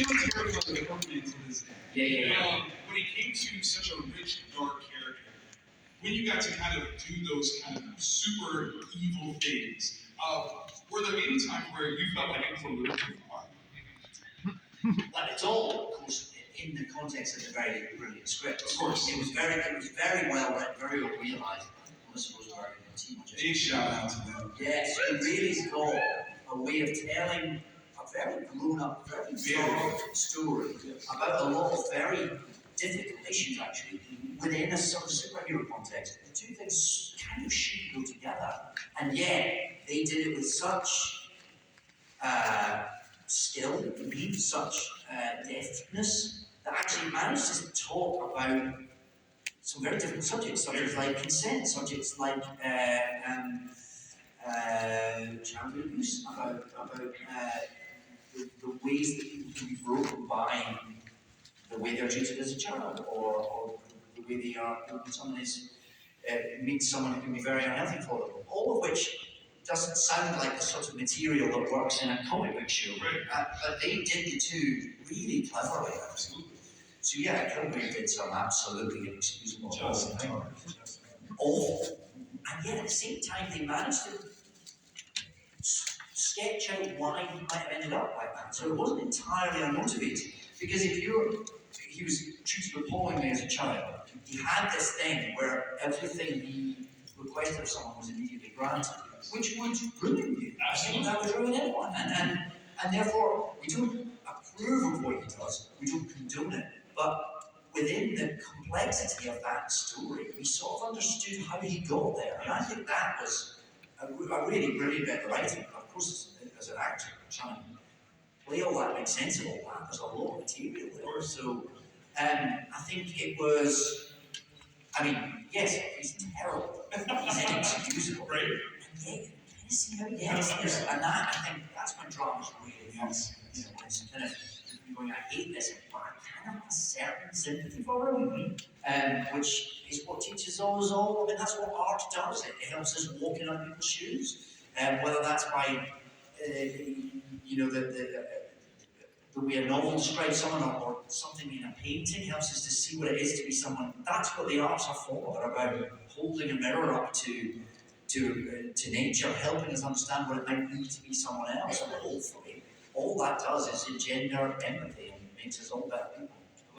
Tennant's very much a company to this day. Yeah. When he came to such a rich, dark character, when you got to kind of do those kind of super evil things, were there any times where you felt like it was a little too far? Well, it's all, of course, in the context of a very brilliant script. Of course. It was very well written, very well realised. Unless it was very good team. Big shout out to them. Yes, it really got a way of telling a very grown-up, very strong story about a lot of very difficult issues, actually, within a sort of superhero context. The two things kind of should go together, and yet they did it with such skill, such deftness, that actually managed to talk about some very different subjects like consent, subjects like child abuse, about the ways that people can be broken by the way they're treated as a child, or the way they are when someone meets someone who can be very unhealthy for them. All of which doesn't sound like the sort of material that works in a comic book show, but they did the two really cleverly. Absolutely. So yeah, Kilgrave did some absolutely inexcusable awful, and yet at the same time they managed to sketch out why he might have ended up like that. So it wasn't entirely unmotivated, because he was treated appallingly as a child. He had this thing where everything he requested of someone was immediately granted, which would ruin you. Absolutely. That would ruin anyone, and therefore we don't approve of what he does, we don't condone it, but within the complexity of that story, we sort of understood how he got there, and I think that was a really brilliant bit of writing. Of course, as an actor, trying to play all that, make sense of all that, there's a lot of material there. So, I think it was, I mean, yes, he's terrible, he's inexcusable, right? And yet, you kind of see how he gets there, and that, I think, that's when drama's really nice. You know, when it's kind of going, I hate this, but I kind of have a certain sympathy for him, which is what teaches us all. I mean, that's what art does. It helps us walk in other people's shoes, whether that's by, you know, the way a novel describes someone, or something in a painting helps us to see what it is to be someone. That's what the arts are for. They're about holding a mirror up to nature, helping us understand what it might mean to be someone else, and hopefully all that does is engender empathy and makes us all better people.